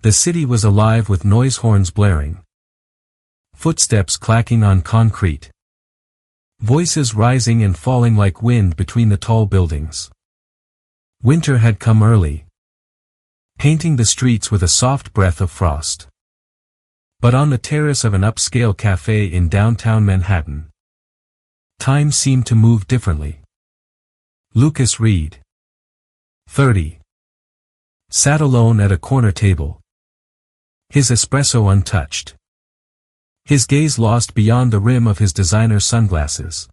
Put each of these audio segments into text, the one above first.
The city was alive with noise horns blaring. Footsteps clacking on concrete. Voices rising and falling like wind between the tall buildings. Winter had come early, painting the streets with a soft breath of frost. But on the terrace of an upscale cafe in downtown Manhattan, time seemed to move differently. Lucas Reed, 30, sat alone at a corner table, his espresso untouched, his gaze lost beyond the rim of his designer sunglasses.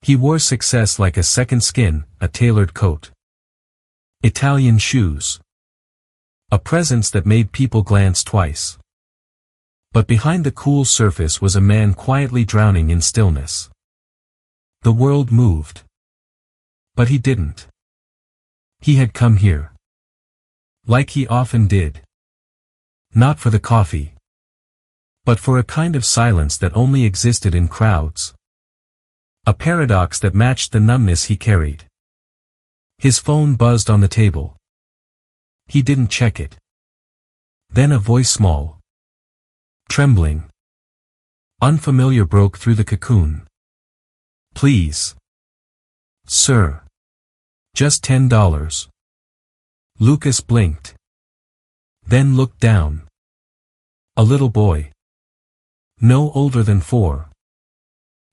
He wore success like a second skin, a tailored coat, Italian shoes, a presence that made people glance twice. But behind the cool surface was a man quietly drowning in stillness. The world moved. But he didn't. He had come here. Like he often did. Not for the coffee. But for a kind of silence that only existed in crowds. A paradox that matched the numbness he carried. His phone buzzed on the table. He didn't check it. Then a voice, small, trembling, unfamiliar, broke through the cocoon. "Please, sir. Just $10. Lucas blinked. Then looked down. A little boy, no older than 4,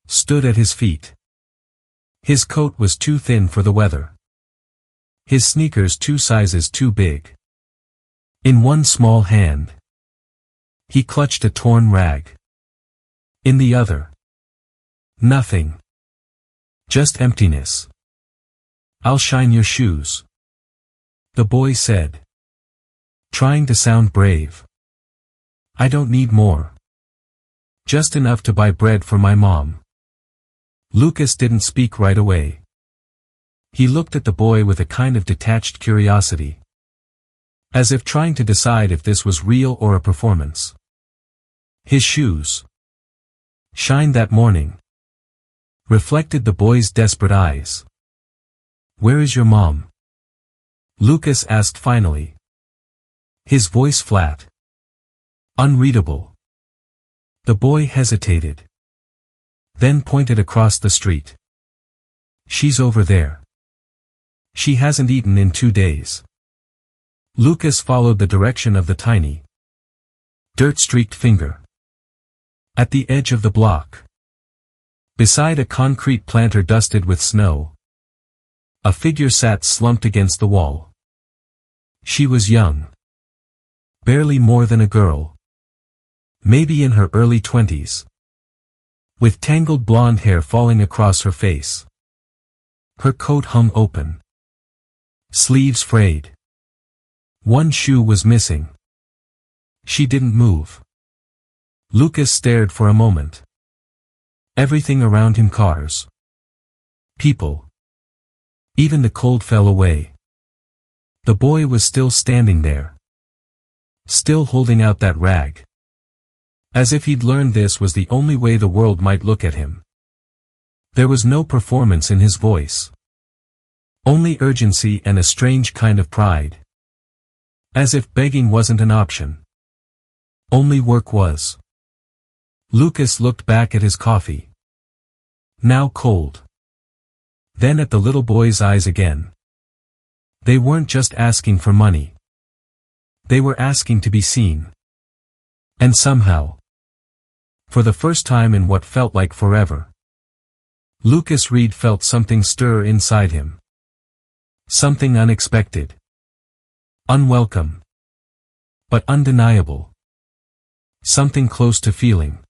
stood at his feet. His coat was too thin for the weather. His sneakers 2 sizes too big. In one small hand, he clutched a torn rag. In the other, nothing. Just emptiness. "I'll shine your shoes," the boy said, trying to sound brave. "I don't need more. Just enough to buy bread for my mom." Lucas didn't speak right away. He looked at the boy with a kind of detached curiosity, as if trying to decide if this was real or a performance. His shoes, shined that morning, reflected the boy's desperate eyes. "Where is your mom?" Lucas asked finally. His voice flat, unreadable. The boy hesitated, then pointed across the street. "She's over there. She hasn't eaten in 2 days." Lucas followed the direction of the tiny, dirt-streaked finger. At the edge of the block, beside a concrete planter dusted with snow, a figure sat slumped against the wall. She was young. Barely more than a girl. Maybe in her early 20s. With tangled blonde hair falling across her face. Her coat hung open. Sleeves frayed. One shoe was missing. She didn't move. Lucas stared for a moment. Everything around him, cars, people. Even the cold fell away. The boy was still standing there. Still holding out that rag. As if he'd learned this was the only way the world might look at him. There was no performance in his voice. Only urgency and a strange kind of pride. As if begging wasn't an option. Only work was. Lucas looked back at his coffee. Now cold. Then at the little boy's eyes again. They weren't just asking for money. They were asking to be seen. And somehow, for the first time in what felt like forever, Lucas Reed felt something stir inside him. Something unexpected. Unwelcome. But undeniable. Something close to feeling.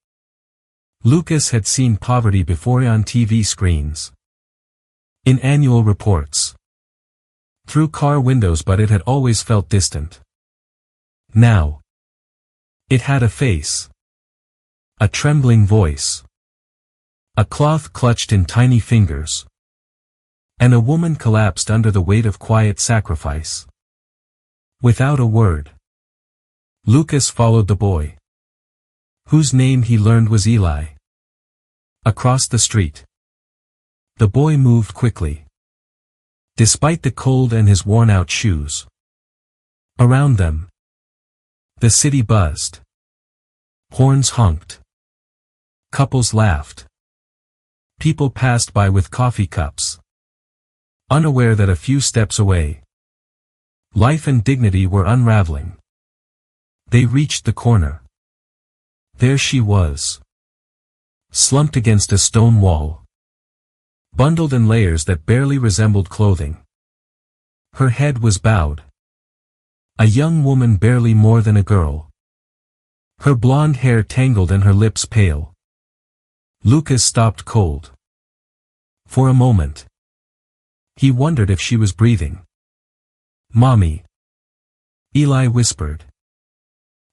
Lucas had seen poverty before on TV screens. In annual reports. Through car windows, but it had always felt distant. Now, it had a face. A trembling voice. A cloth clutched in tiny fingers. And a woman collapsed under the weight of quiet sacrifice. Without a word, Lucas followed the boy, whose name he learned was Eli. Across the street. The boy moved quickly. Despite the cold and his worn-out shoes. Around them, The city buzzed. Horns honked. Couples laughed. People passed by with coffee cups, unaware that a few steps away, life and dignity were unraveling. They reached the corner. There she was, slumped against a stone wall, bundled in layers that barely resembled clothing. Her head was bowed. A young woman barely more than a girl. Her blonde hair tangled and her lips pale. Lucas stopped cold. For a moment, he wondered if she was breathing. "Mommy," Eli whispered,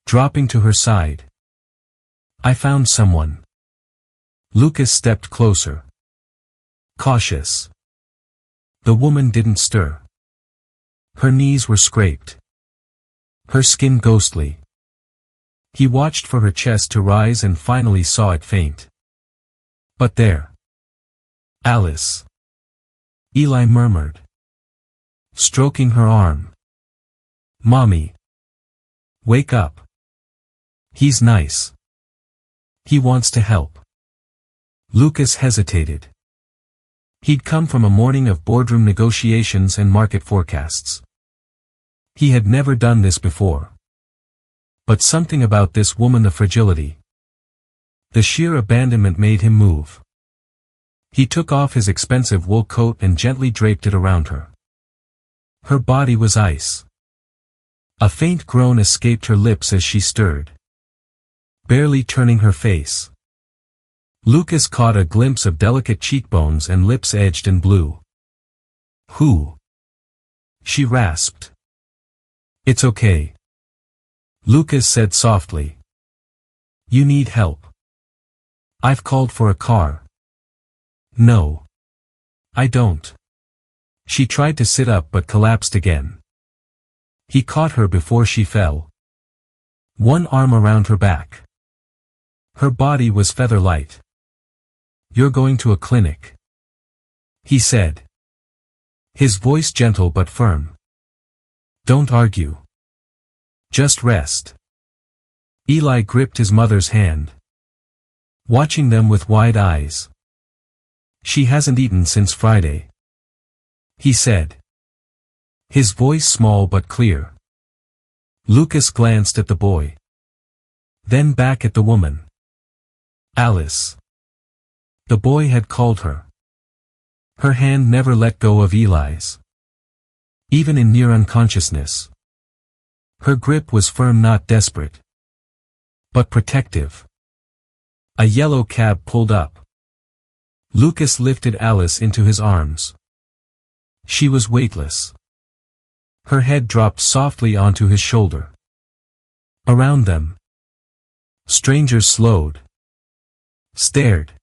dropping to her side. "I found someone." Lucas stepped closer, cautious. The woman didn't stir. Her knees were scraped, her skin ghostly. He watched for her chest to rise and finally saw it faint. But there. "Alice," Eli murmured, stroking her arm. "Mommy. Wake up. He's nice. He wants to help." Lucas hesitated. He'd come from a morning of boardroom negotiations and market forecasts. He had never done this before. But something about this woman, the fragility, the sheer abandonment, made him move. He took off his expensive wool coat and gently draped it around her. Her body was ice. A faint groan escaped her lips as she stirred, barely turning her face. Lucas caught a glimpse of delicate cheekbones and lips edged in blue. "Who?" she rasped. "It's okay," Lucas said softly. "You need help. I've called for a car." "No. I don't." She tried to sit up but collapsed again. He caught her before she fell. One arm around her back. Her body was feather-light. "You're going to a clinic," he said, his voice gentle but firm. "Don't argue. Just rest." Eli gripped his mother's hand, watching them with wide eyes. "She hasn't eaten since Friday," he said, his voice small but clear. Lucas glanced at the boy, then back at the woman. "Alice." The boy had called her. Her hand never let go of Eli's, even in near unconsciousness. Her grip was firm, not desperate, but protective. A yellow cab pulled up. Lucas lifted Alice into his arms. She was weightless. Her head dropped softly onto his shoulder. Around them, strangers slowed, stared.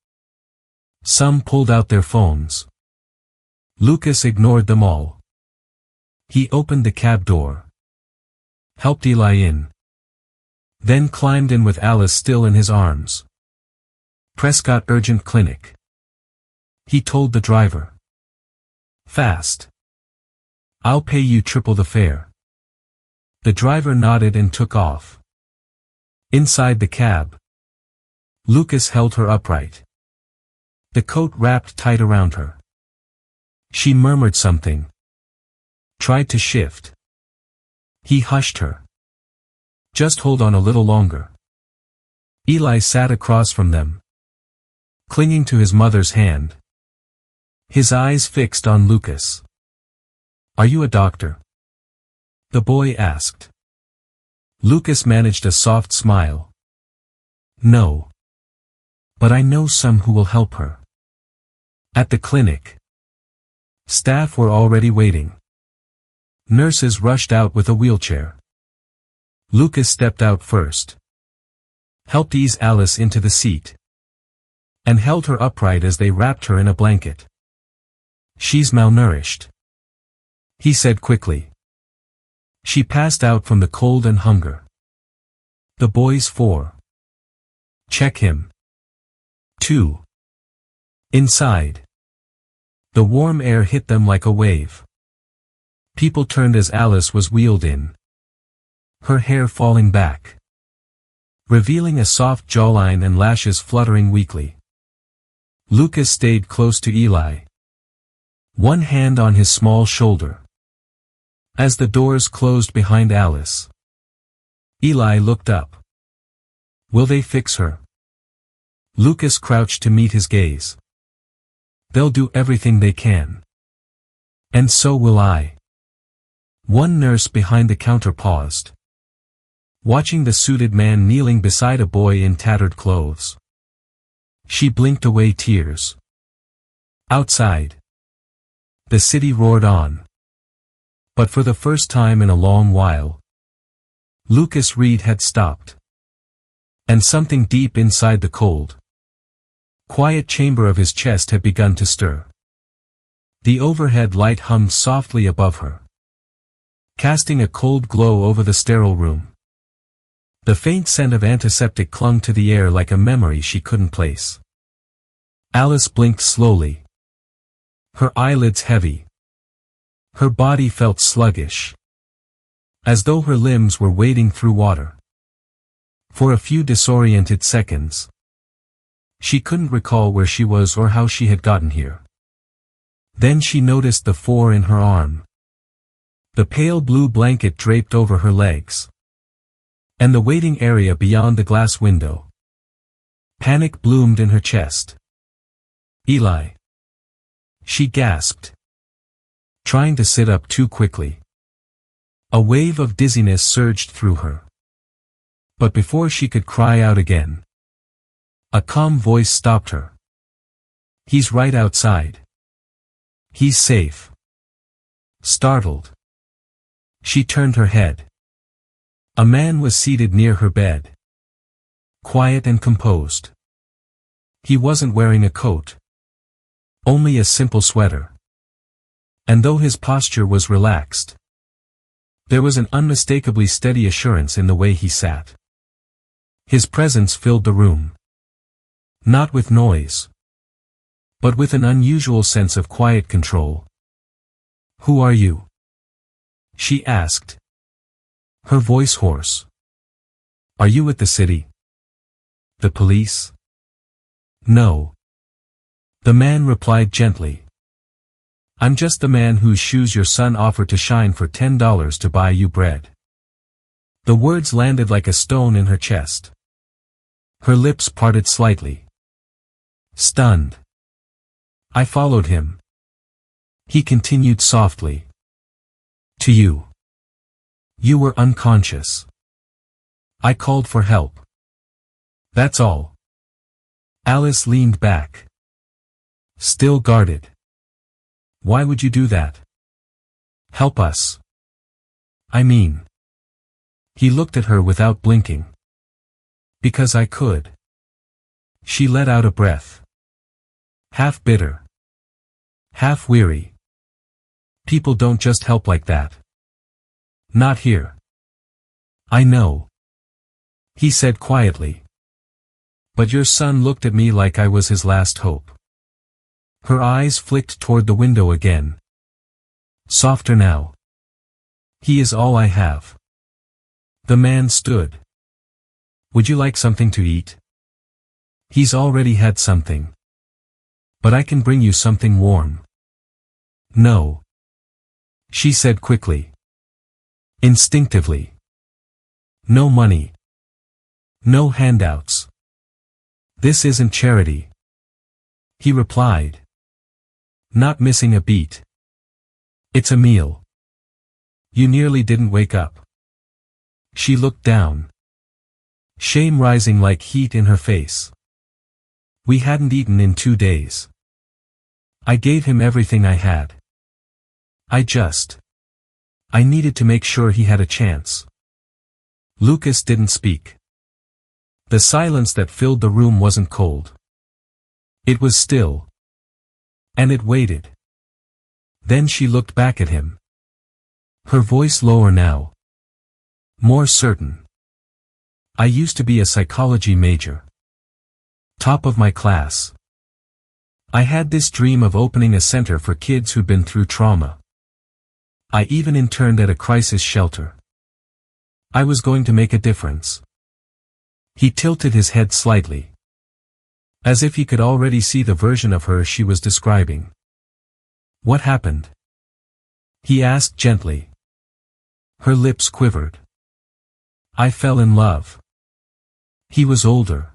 Some pulled out their phones. Lucas ignored them all. He opened the cab door, helped Eli in, then climbed in with Alice still in his arms. "Prescott Urgent Clinic," he told the driver. "Fast. I'll pay you triple the fare." The driver nodded and took off. Inside the cab, Lucas held her upright, the coat wrapped tight around her. She murmured something, tried to shift. He hushed her. "Just hold on a little longer." Eli sat across from them, clinging to his mother's hand, his eyes fixed on Lucas. "Are you a doctor?" the boy asked. Lucas managed a soft smile. "No. But I know some who will help her." At the clinic, staff were already waiting. Nurses rushed out with a wheelchair. Lucas stepped out first, helped ease Alice into the seat, and held her upright as they wrapped her in a blanket. "She's malnourished," he said quickly. "She passed out from the cold and hunger." The boys 4. "Check him." 2. Inside, the warm air hit them like a wave. People turned as Alice was wheeled in. her hair falling back, revealing a soft jawline and lashes fluttering weakly. Lucas stayed close to Eli, one hand on his small shoulder. As the doors closed behind Alice, Eli looked up. Will they fix her? Lucas crouched to meet his gaze. They'll do everything they can. And so will I. One nurse behind the counter paused, watching the suited man kneeling beside a boy in tattered clothes. She blinked away tears. Outside, the city roared on. But for the first time in a long while, Lucas Reed had stopped. And something deep inside the cold, quiet chamber of his chest had begun to stir. The overhead light hummed softly above her, casting a cold glow over the sterile room. The faint scent of antiseptic clung to the air like a memory she couldn't place. Alice blinked slowly, her eyelids heavy. Her body felt sluggish, as though her limbs were wading through water. For a few disoriented seconds, she couldn't recall where she was or how she had gotten here. Then she noticed the 4 in her arm, the pale blue blanket draped over her legs, and the waiting area beyond the glass window. Panic bloomed in her chest. Eli. She gasped, trying to sit up too quickly. A wave of dizziness surged through her. But before she could cry out again, a calm voice stopped her. He's right outside. He's safe. Startled, she turned her head. A man was seated near her bed, quiet and composed. He wasn't wearing a coat, only a simple sweater. And though his posture was relaxed, there was an unmistakably steady assurance in the way he sat. His presence filled the room, not with noise, but with an unusual sense of quiet control. Who are you? She asked, her voice hoarse. Are you with the city? The police? No. The man replied gently. I'm just the man whose shoes your son offered to shine for $10 to buy you bread. The words landed like a stone in her chest. Her lips parted slightly. Stunned, I followed him. He continued softly. To you. You were unconscious. I called for help. That's all. Alice leaned back, still guarded. Why would you do that? Help us. I mean. He looked at her without blinking. Because I could. She let out a breath. Half bitter, half weary. People don't just help like that. Not here. I know, he said quietly. But your son looked at me like I was his last hope. Her eyes flicked toward the window again. Softer now. He is all I have. The man stood. Would you like something to eat? He's already had something. But I can bring you something warm. No. She said quickly. Instinctively. No money. No handouts. This isn't charity. He replied, not missing a beat. It's a meal. You nearly didn't wake up. She looked down, shame rising like heat in her face. We hadn't eaten in 2 days. I gave him everything I had. I needed to make sure he had a chance. Lucas didn't speak. The silence that filled the room wasn't cold. It was still. And it waited. Then she looked back at him. Her voice lower now. More certain. I used to be a psychology major. Top of my class. I had this dream of opening a center for kids who'd been through trauma. I even interned at a crisis shelter. I was going to make a difference. He tilted his head slightly, as if he could already see the version of her she was describing. What happened? He asked gently. Her lips quivered. I fell in love. He was older.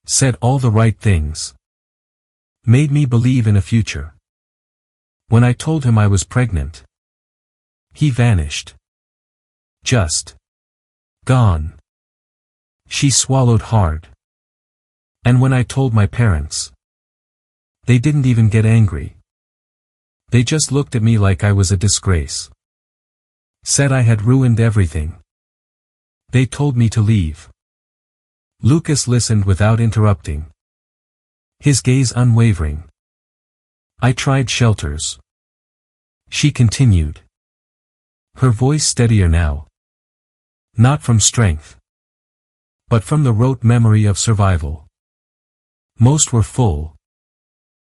Said all the right things. Made me believe in a future. When I told him I was pregnant, he vanished. Just gone. She swallowed hard. And when I told my parents, they didn't even get angry. They just looked at me like I was a disgrace. Said I had ruined everything. They told me to leave. Lucas listened without interrupting, his gaze unwavering. I tried shelters. She continued, her voice steadier now. Not from strength, but from the rote memory of survival. Most were full.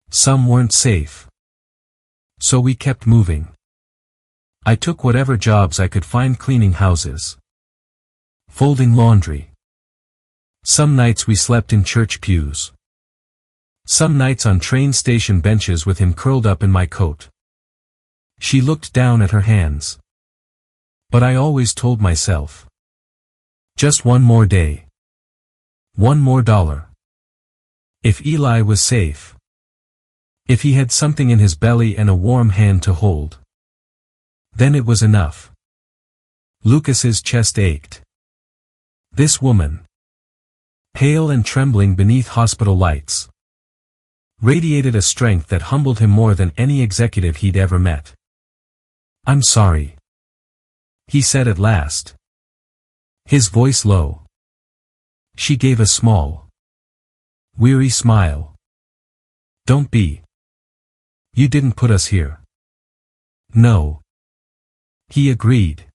Some weren't safe. So we kept moving. I took whatever jobs I could find, cleaning houses, folding laundry. Some nights we slept in church pews. Some nights on train station benches with him curled up in my coat. She looked down at her hands. But I always told myself, just one more day. One more dollar. If Eli was safe. If he had something in his belly and a warm hand to hold. Then it was enough. Lucas's chest ached. This woman, pale and trembling beneath hospital lights, radiated a strength that humbled him more than any executive he'd ever met. I'm sorry, he said at last, his voice low. She gave a small, weary smile. Don't be. You didn't put us here. No. He agreed.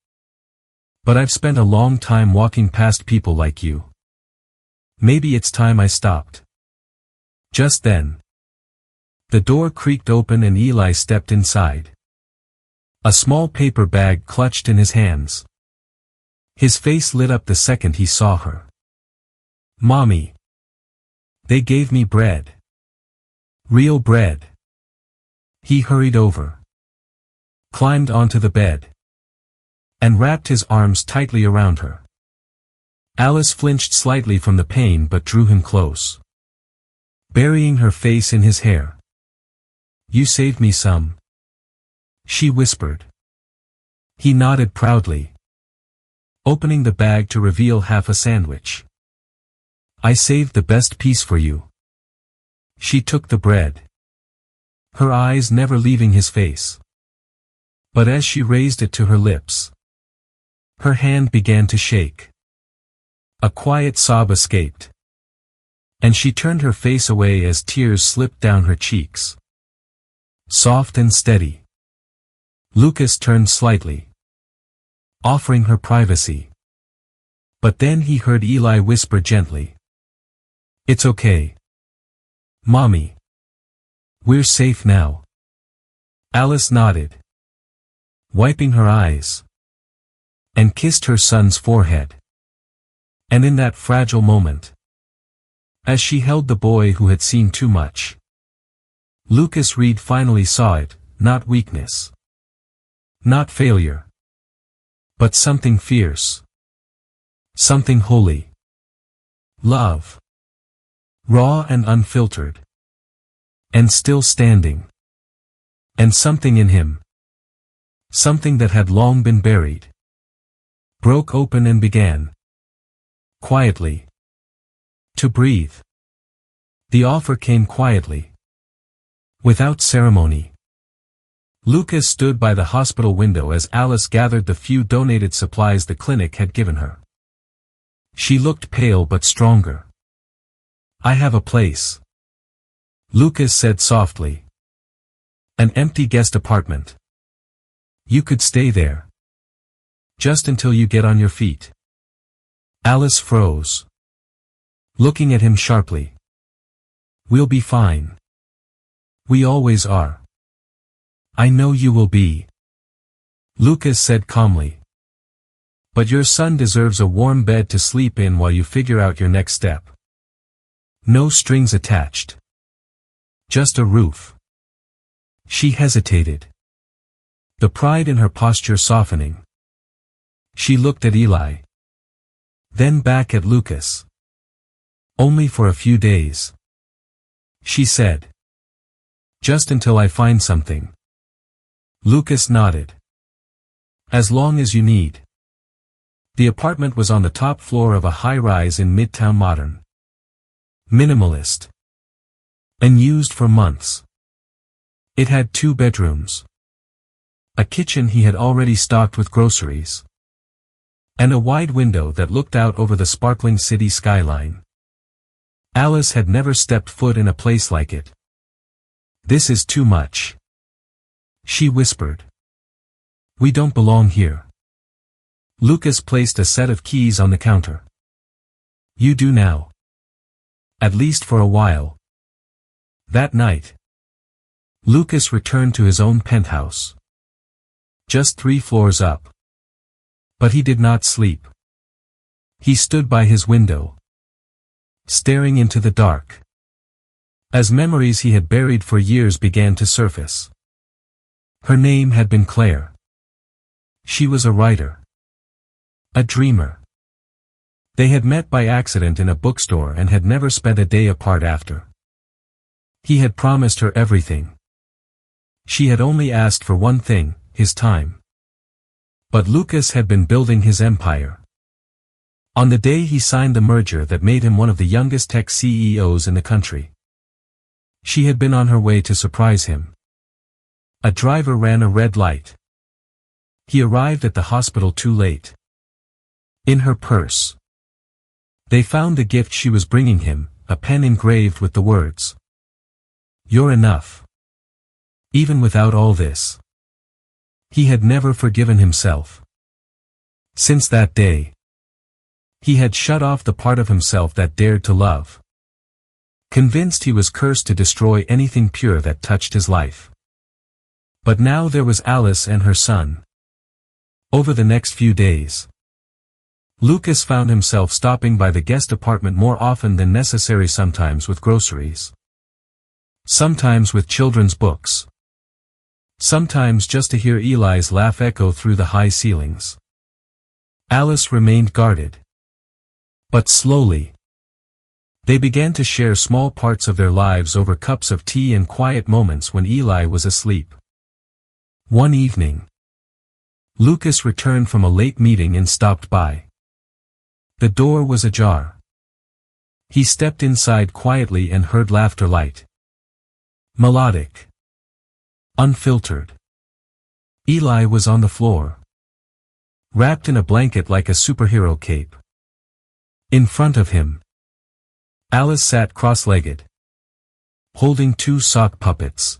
But I've spent a long time walking past people like you. Maybe it's time I stopped. Just then, the door creaked open and Eli stepped inside. A small paper bag clutched in his hands. His face lit up the second he saw her. Mommy. They gave me bread. Real bread. He hurried over, climbed onto the bed, and wrapped his arms tightly around her. Alice flinched slightly from the pain but drew him close, burying her face in his hair. You saved me some, she whispered. He nodded proudly, opening the bag to reveal half a sandwich. I saved the best piece for you. She took the bread, her eyes never leaving his face. But as she raised it to her lips, her hand began to shake. A quiet sob escaped, and she turned her face away as tears slipped down her cheeks. Soft and steady. Lucas turned slightly, offering her privacy. But then he heard Eli whisper gently, it's okay. Mommy. We're safe now. Alice nodded, wiping her eyes, and kissed her son's forehead. And in that fragile moment, as she held the boy who had seen too much, Lucas Reed finally saw it, not weakness, not failure, but something fierce, something holy. Love. Raw and unfiltered. And still standing. And something in him, something that had long been buried, broke open and began, quietly, to breathe. The offer came quietly, without ceremony. Lucas stood by the hospital window as Alice gathered the few donated supplies the clinic had given her. She looked pale but stronger. I have a place, Lucas said softly. An empty guest apartment. You could stay there. Just until you get on your feet. Alice froze, looking at him sharply. We'll be fine. We always are. I know you will be, Lucas said calmly. But your son deserves a warm bed to sleep in while you figure out your next step. No strings attached. Just a roof. She hesitated. The pride in her posture softening. She looked at Eli. Then back at Lucas. Only for a few days. She said. Just until I find something. Lucas nodded. As long as you need. The apartment was on the top floor of a high-rise in Midtown Modern. Minimalist. Unused for months. It had 2 bedrooms. A kitchen he had already stocked with groceries. And a wide window that looked out over the sparkling city skyline. Alice had never stepped foot in a place like it. This is too much. She whispered. We don't belong here. Lucas placed a set of keys on the counter. You do now. At least for a while. That night, Lucas returned to his own penthouse. Just 3 floors up. But he did not sleep. He stood by his window, staring into the dark. As memories he had buried for years began to surface. Her name had been Claire. She was a writer. A dreamer. They had met by accident in a bookstore and had never spent a day apart after. He had promised her everything. She had only asked for one thing, his time. But Lucas had been building his empire. On the day he signed the merger that made him one of the youngest tech CEOs in the country. She had been on her way to surprise him. A driver ran a red light. He arrived at the hospital too late. In her purse. They found the gift she was bringing him, a pen engraved with the words. You're enough. Even without all this. He had never forgiven himself. Since that day, he had shut off the part of himself that dared to love. Convinced he was cursed to destroy anything pure that touched his life. But now there was Alice and her son. Over the next few days, Lucas found himself stopping by the guest apartment more often than necessary, sometimes with groceries. Sometimes with children's books. Sometimes just to hear Eli's laugh echo through the high ceilings. Alice remained guarded. But slowly, they began to share small parts of their lives over cups of tea and quiet moments when Eli was asleep. One evening, Lucas returned from a late meeting and stopped by. The door was ajar. He stepped inside quietly and heard laughter, light. Melodic. Unfiltered. Eli was on the floor. Wrapped in a blanket like a superhero cape. In front of him, Alice sat cross-legged, holding 2 sock puppets.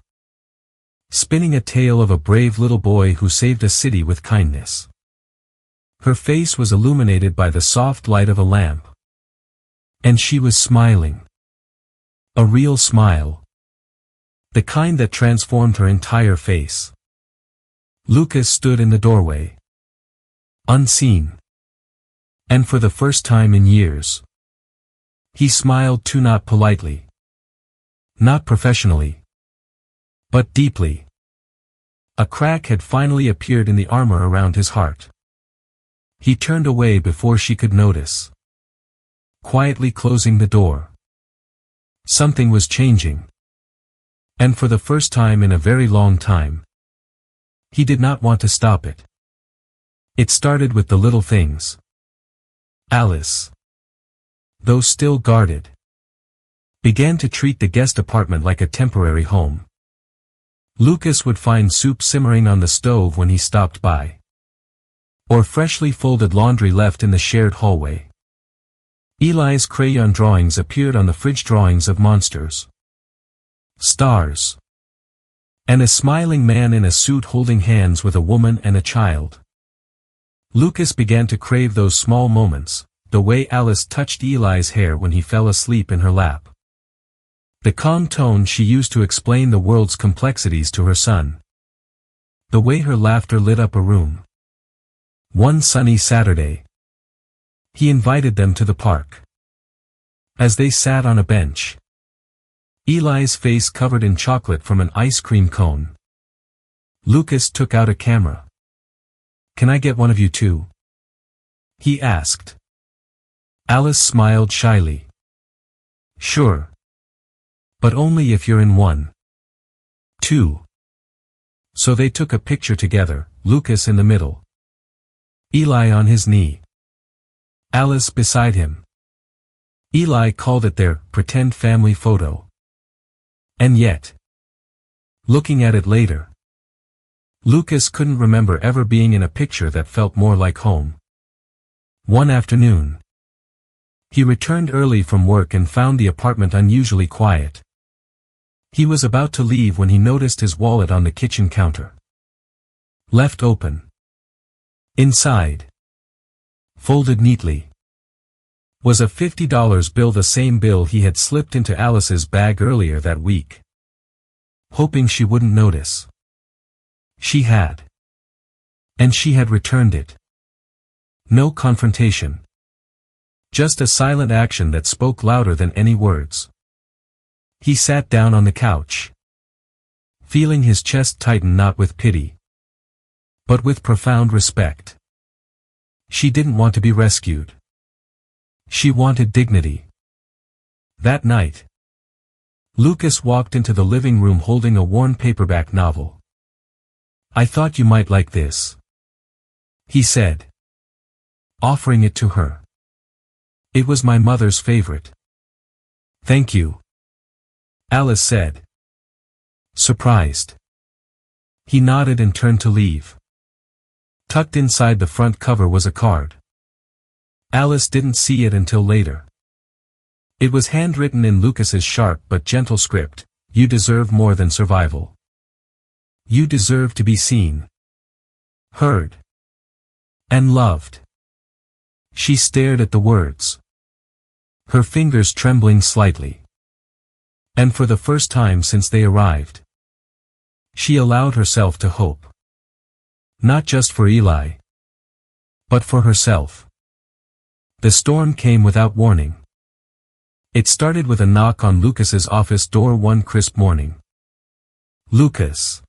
Spinning a tale of a brave little boy who saved a city with kindness. Her face was illuminated by the soft light of a lamp. And she was smiling. A real smile. The kind that transformed her entire face. Lucas stood in the doorway. Unseen. And for the first time in years, he smiled too, not politely. Not professionally. But deeply. A crack had finally appeared in the armor around his heart. He turned away before she could notice. Quietly closing the door. Something was changing. And for the first time in a very long time, he did not want to stop it. It started with the little things. Alice, though still guarded, began to treat the guest apartment like a temporary home. Lucas would find soup simmering on the stove when he stopped by. Or freshly folded laundry left in the shared hallway. Eli's crayon drawings appeared on the fridge, drawings of monsters. Stars. And a smiling man in a suit holding hands with a woman and a child. Lucas began to crave those small moments, the way Alice touched Eli's hair when he fell asleep in her lap. The calm tone she used to explain the world's complexities to her son. The way her laughter lit up a room. One sunny Saturday, he invited them to the park. As they sat on a bench, Eli's face covered in chocolate from an ice cream cone, Lucas took out a camera. "Can I get one of you too?" he asked. Alice smiled shyly. "Sure. But only if you're in one, too." So they took a picture together, Lucas in the middle, Eli on his knee, Alice beside him. Eli called it their pretend family photo. And yet, looking at it later, Lucas couldn't remember ever being in a picture that felt more like home. One afternoon, he returned early from work and found the apartment unusually quiet. He was about to leave when he noticed his wallet on the kitchen counter, left open. Inside, folded neatly, was a $50 bill, the same bill he had slipped into Alice's bag earlier that week, hoping she wouldn't notice. She had. And she had returned it. No confrontation. Just a silent action that spoke louder than any words. He sat down on the couch, feeling his chest tighten, not with pity, but with profound respect. She didn't want to be rescued. She wanted dignity. That night, Lucas walked into the living room holding a worn paperback novel. "I thought you might like this," he said, offering it to her. "It was my mother's favorite." "Thank you," Alice said, surprised. He nodded and turned to leave. Tucked inside the front cover was a card. Alice didn't see it until later. It was handwritten in Lucas's sharp but gentle script. "You deserve more than survival. You deserve to be seen, heard, and loved." She stared at the words, her fingers trembling slightly. And for the first time since they arrived, she allowed herself to hope. Not just for Eli, but for herself. The storm came without warning. It started with a knock on Lucas's office door one crisp morning. "Lucas,"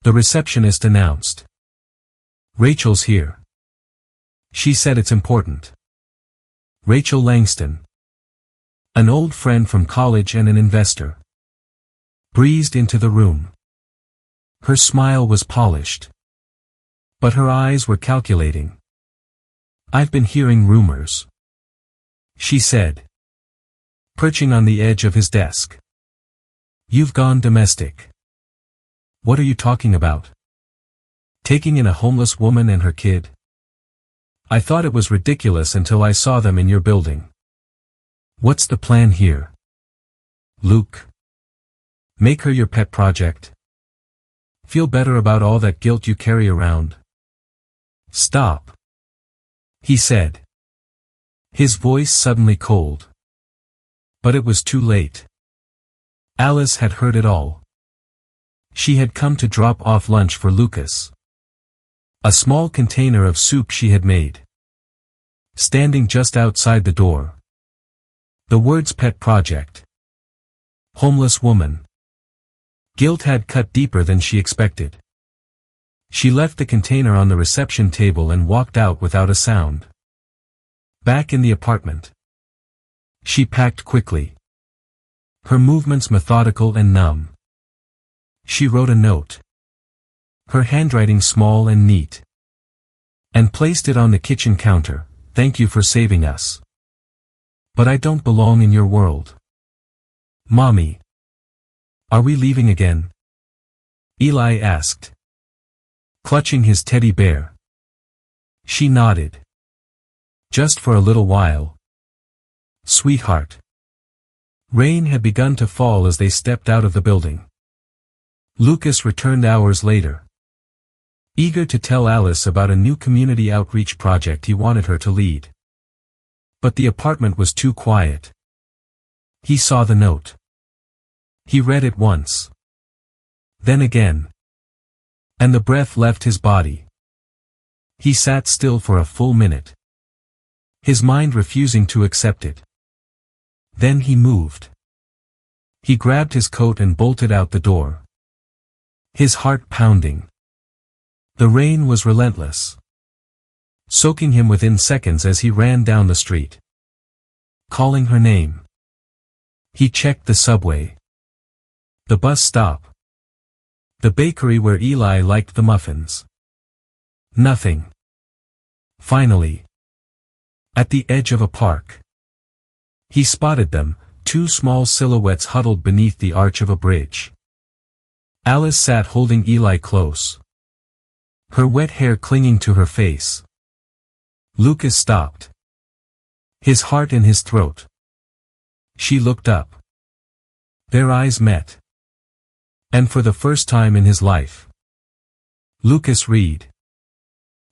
the receptionist announced. "Rachel's here." She said, "It's important." Rachel Langston, an old friend from college and an investor, breezed into the room. Her smile was polished, but her eyes were calculating. "I've been hearing rumors," she said, perching on the edge of his desk. "You've gone domestic." "What are you talking about?" "Taking in a homeless woman and her kid?" "I thought it was ridiculous until I saw them in your building." "What's the plan here?" "Luke. Make her your pet project. Feel better about all that guilt you carry around." "Stop," he said, his voice suddenly cold. But it was too late. Alice had heard it all. She had come to drop off lunch for Lucas. A small container of soup she had made. Standing just outside the door, the words "pet project," "homeless woman." Guilt had cut deeper than she expected. She left the container on the reception table and walked out without a sound. Back in the apartment, she packed quickly, her movements methodical and numb. She wrote a note, her handwriting small and neat, and placed it on the kitchen counter. "Thank you for saving us. But I don't belong in your world. Mommy. Are we leaving again?" Eli asked, clutching his teddy bear. She nodded. "Just for a little while, sweetheart." Rain had begun to fall as they stepped out of the building. Lucas returned hours later, eager to tell Alice about a new community outreach project he wanted her to lead. But the apartment was too quiet. He saw the note. He read it once, then again, and the breath left his body. He sat still for a full minute, his mind refusing to accept it. Then he moved. He grabbed his coat and bolted out the door, his heart pounding. The rain was relentless, soaking him within seconds as he ran down the street, calling her name. He checked the subway, the bus stop, the bakery where Eli liked the muffins. Nothing. Finally, at the edge of a park, he spotted them, two small silhouettes huddled beneath the arch of a bridge. Alice sat holding Eli close, her wet hair clinging to her face. Lucas stopped, his heart in his throat. She looked up. Their eyes met. And for the first time in his life, Lucas Reed,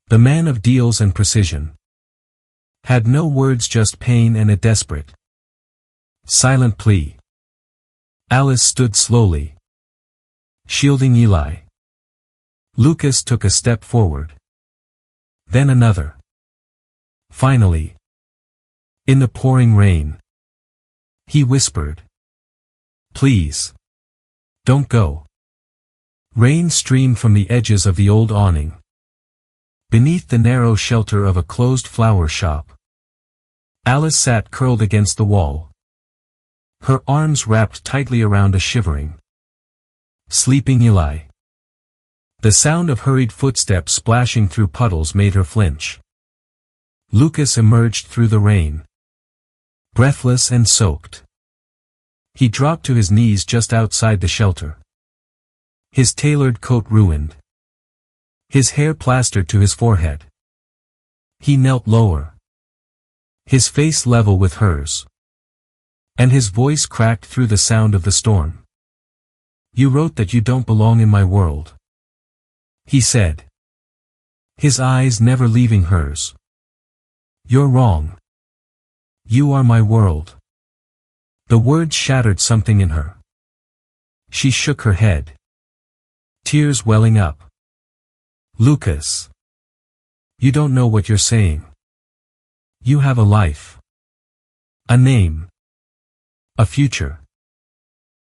the man of deals and precision, had no words, just pain and a desperate, silent plea. Alice stood slowly, shielding Eli. Lucas took a step forward, then another. Finally, in the pouring rain, he whispered, "Please, don't go." Rain streamed from the edges of the old awning, beneath the narrow shelter of a closed flower shop. Alice sat curled against the wall, her arms wrapped tightly around a shivering, sleeping Eli. The sound of hurried footsteps splashing through puddles made her flinch. Lucas emerged through the rain, breathless and soaked. He dropped to his knees just outside the shelter, his tailored coat ruined, his hair plastered to his forehead. He knelt lower, his face level with hers, and his voice cracked through the sound of the storm. "You wrote that you don't belong in my world," he said, his eyes never leaving hers. "You're wrong. You are my world." The words shattered something in her. She shook her head, tears welling up. "Lucas, you don't know what you're saying. You have a life, a name, a future.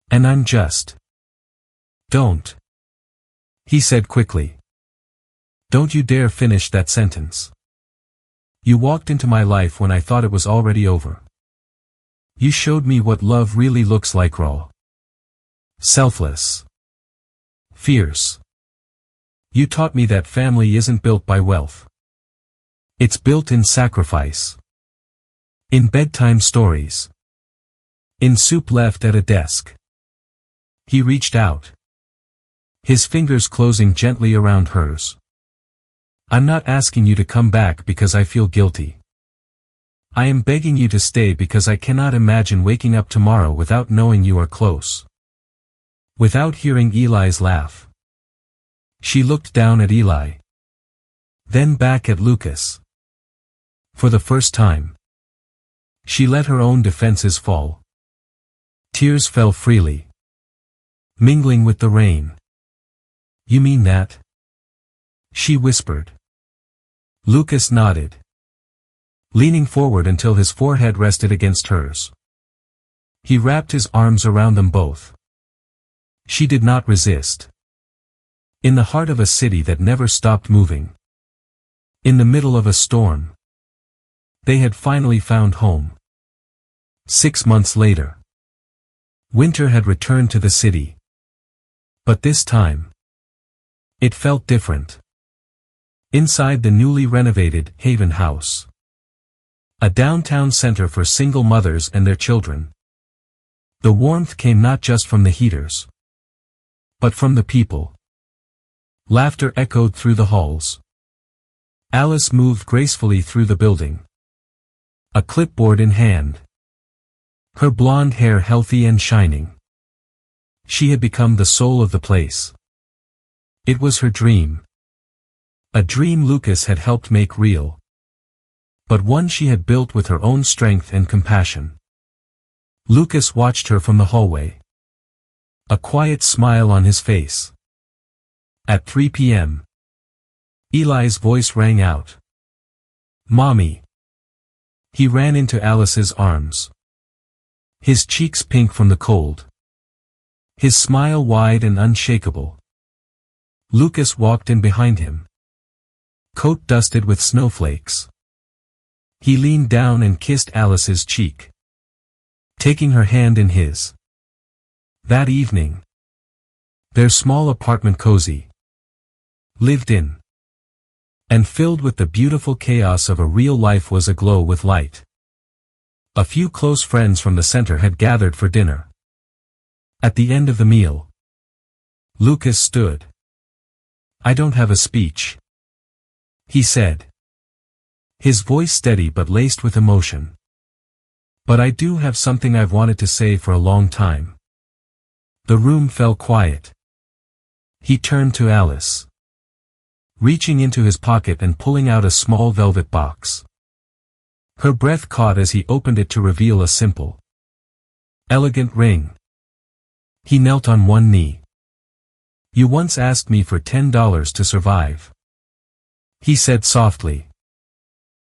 And I'm just—" "Don't," he said quickly. "Don't you dare finish that sentence. You walked into my life when I thought it was already over. You showed me what love really looks like, raw, selfless, fierce. You taught me that family isn't built by wealth. It's built in sacrifice. In bedtime stories. In soup left at a desk." He reached out, his fingers closing gently around hers. "I'm not asking you to come back because I feel guilty. I am begging you to stay because I cannot imagine waking up tomorrow without knowing you are close. Without hearing Eli's laugh." She looked down at Eli, then back at Lucas. For the first time, she let her own defenses fall. Tears fell freely, mingling with the rain. "You mean that?" she whispered. Lucas nodded, leaning forward until his forehead rested against hers. He wrapped his arms around them both. She did not resist. In the heart of a city that never stopped moving, in the middle of a storm, they had finally found home. 6 months later, winter had returned to the city. But this time, it felt different. Inside the newly renovated Haven House, a downtown center for single mothers and their children, the warmth came not just from the heaters, but from the people. Laughter echoed through the halls. Alice moved gracefully through the building, a clipboard in hand, her blonde hair healthy and shining. She had become the soul of the place. It was her dream. A dream Lucas had helped make real. But one she had built with her own strength and compassion. Lucas watched her from the hallway, a quiet smile on his face. At 3 p.m., Eli's voice rang out. "Mommy." He ran into Alice's arms. His cheeks pink from the cold. His smile wide and unshakable. Lucas walked in behind him. Coat dusted with snowflakes. He leaned down and kissed Alice's cheek, taking her hand in his. That evening, their small apartment cozy, lived in, and filled with the beautiful chaos of a real life, was aglow with light. A few close friends from the center had gathered for dinner. At the end of the meal, Lucas stood. "I don't have a speech," he said, his voice steady but laced with emotion. "But I do have something I've wanted to say for a long time." The room fell quiet. He turned to Alice, reaching into his pocket and pulling out a small velvet box. Her breath caught as he opened it to reveal a simple, elegant ring. He knelt on one knee. "You once asked me for $10 to survive," he said softly.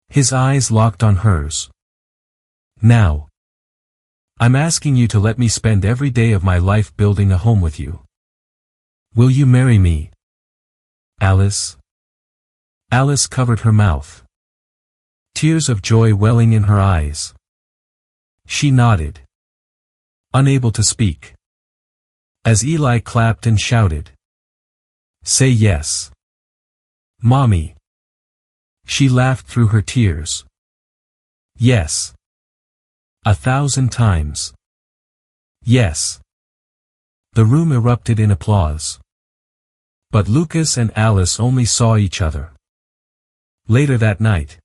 His eyes locked on hers. "Now, I'm asking you to let me spend every day of my life building a home with you. Will you marry me, Alice?" Alice covered her mouth, tears of joy welling in her eyes. She nodded, unable to speak, as Eli clapped and shouted, "Say yes, Mommy." She laughed through her tears. "Yes. 1,000 times. Yes." The room erupted in applause. But Lucas and Alice only saw each other. Later that night,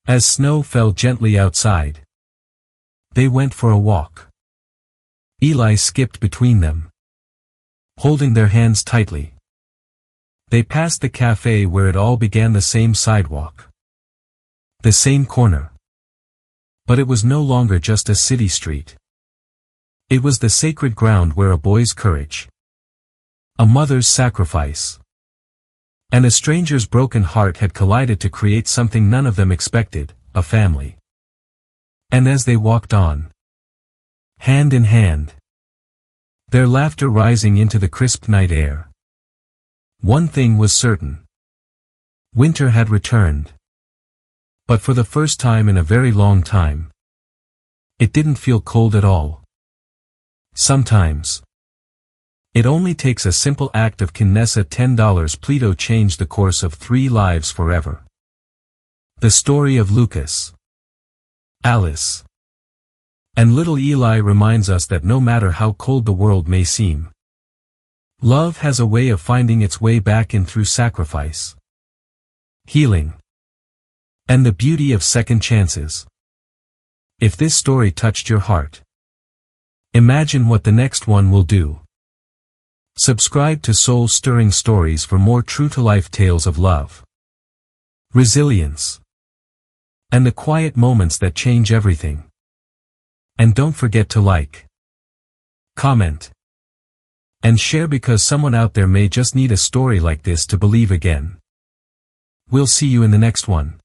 as snow fell gently outside, they went for a walk. Eli skipped between them, holding their hands tightly. They passed the cafe where it all began, the same sidewalk, the same corner. But it was no longer just a city street. It was the sacred ground where a boy's courage, a mother's sacrifice, and a stranger's broken heart had collided to create something none of them expected, a family. And as they walked on, hand in hand, their laughter rising into the crisp night air, one thing was certain. Winter had returned. But for the first time in a very long time, it didn't feel cold at all. Sometimes, it only takes a simple act of kindness. $10 Pluto changed the course of 3 lives forever. The story of Lucas, Alice, and little Eli reminds us that no matter how cold the world may seem, love has a way of finding its way back in through sacrifice, healing, and the beauty of second chances. If this story touched your heart, imagine what the next one will do. Subscribe to Soul Stirring Stories for more true-to-life tales of love, resilience, and the quiet moments that change everything. And don't forget to like, comment, and share, because someone out there may just need a story like this to believe again. We'll see you in the next one.